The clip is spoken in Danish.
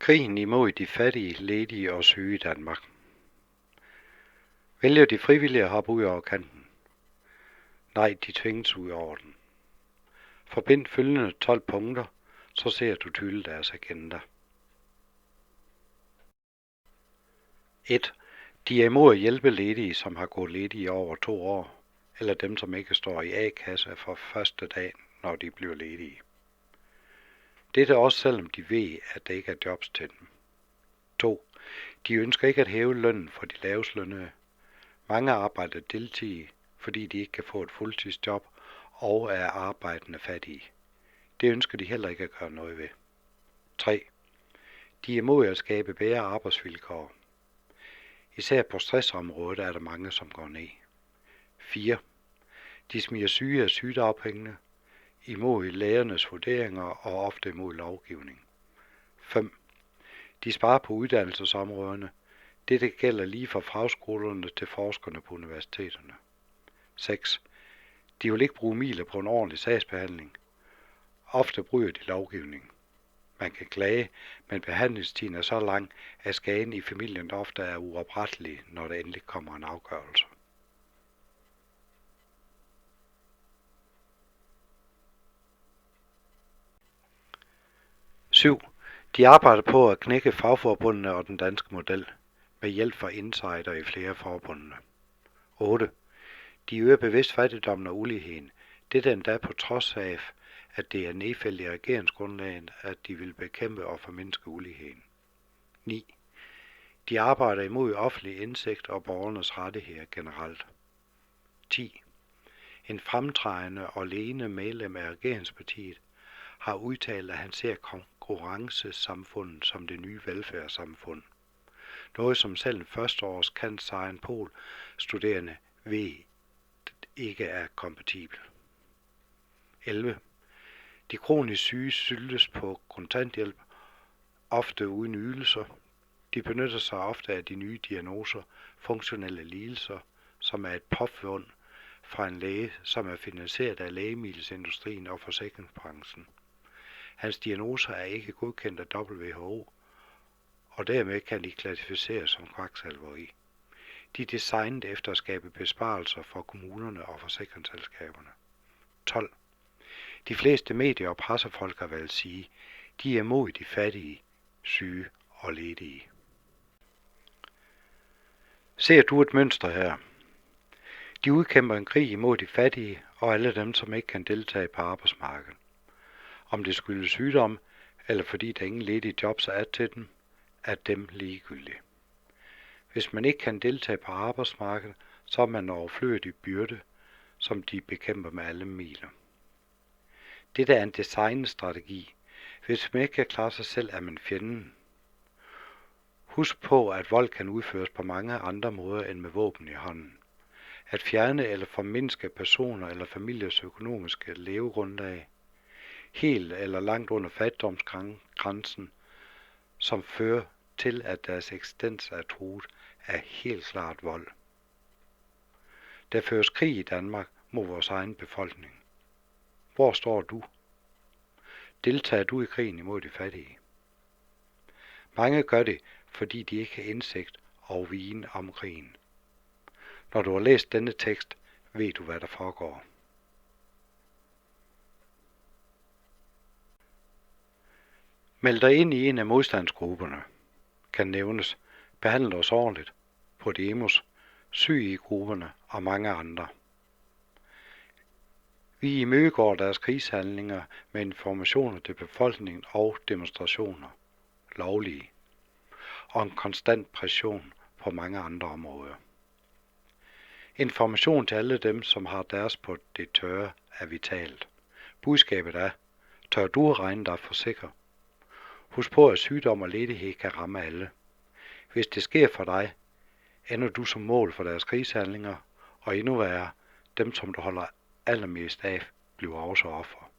Krigen imod de fattige, ledige og syge i Danmark. Vælger de frivillige at hoppe ud over kanten? Nej, de tvinges ud over den. Forbind følgende 12 punkter, så ser du tydeligt deres agenda. 1. De er imod at hjælpe ledige, som har gået ledige i over 2 år, eller dem, som ikke står i A-kasse fra første dag, når de bliver ledige. Dette også selvom de ved, at der ikke er jobs til dem. 2. De ønsker ikke at hæve lønnen for de lavest lønnede. Mange arbejder deltid, fordi de ikke kan få et fuldtidsjob og er arbejdende fattige. Det ønsker de heller ikke at gøre noget ved. 3. De er imod at skabe bedre arbejdsvilkår. Især på stressområdet er der mange, som går ned. 4. De smider syge af sygedagpengene, imod lægernes vurderinger og ofte imod lovgivning. 5. De sparer på uddannelsesområderne. Dette gælder lige fra fagskolerne til forskerne på universiteterne. 6. De vil ikke bruge midler på en ordentlig sagsbehandling. Ofte bryder de lovgivning. Man kan klage, men behandlingstiden er så lang, at skaden i familien ofte er uoprettelig, når der endelig kommer en afgørelse. De arbejder på at knække fagforbundene og den danske model, med hjælp fra insider i flere forbundene. 8. De øger bevidst fattigdommen og uligheden. Det er endda på trods af, at det er nedfældet i regeringsgrundlaget, at de vil bekæmpe og formindske uligheden. 9. De arbejder imod offentlig indsigt og borgernes rettigheder generelt. 10. En fremtrædende og ledende medlem af regeringspartiet har udtalt, at han ser konkurrencesamfundet som det nye velfærdssamfund. Noget som selv en førsteårs Kant Pol studerende ved ikke er kompatibel. 11. De kronisk syge syltes på kontanthjælp, ofte uden ydelser. De benytter sig ofte af de nye diagnoser, funktionelle lidelser, som er et påfund fra en læge, som er finansieret af lægemiddelsindustrien og forsikringsbranchen. Hans diagnoser er ikke godkendt af WHO, og dermed kan de klassificeres som kvaksalveri. De er designet efter at skabe besparelser for kommunerne og forsikringsselskaberne. 12. De fleste medier og pressefolk har valgt sige, de er imod de fattige, syge og ledige. Ser du et mønster her? De udkæmper en krig imod de fattige og alle dem, som ikke kan deltage på arbejdsmarkedet. Om det skyldes sygdom, eller fordi der ingen ledige jobs er til dem, er dem ligegyldige. Hvis man ikke kan deltage på arbejdsmarkedet, så er man overflødig byrde, som de bekæmper med alle midler. Dette er en designstrategi. Hvis man ikke kan klare sig selv, er man fjenden. Husk på, at vold kan udføres på mange andre måder end med våben i hånden. At fjerne eller formindske personer eller familiers økonomiske levegrundlag, helt eller langt under fattigdomsgrænsen, som fører til, at deres eksistens er truet, er helt klart vold. Der føres krig i Danmark mod vores egen befolkning. Hvor står du? Deltager du i krigen imod de fattige? Mange gør det, fordi de ikke har indsigt og viden om krigen. Når du har læst denne tekst, ved du, hvad der foregår. Meld dig ind i en af modstandsgrupperne. Kan nævnes, behandle os ordentligt, Podemos, syg i grupperne og mange andre. Vi imødegår deres krigshandlinger med informationer til befolkningen og demonstrationer, lovlige, og en konstant pression på mange andre områder. Information til alle dem, som har deres på det tørre, er vitalt. Budskabet er, tør du regne dig for sikker? Husk på, at sygdom og ledighed kan ramme alle. Hvis det sker for dig, ender du som mål for deres krigshandlinger, og endnu værre, dem som du holder allermest af, bliver også offer.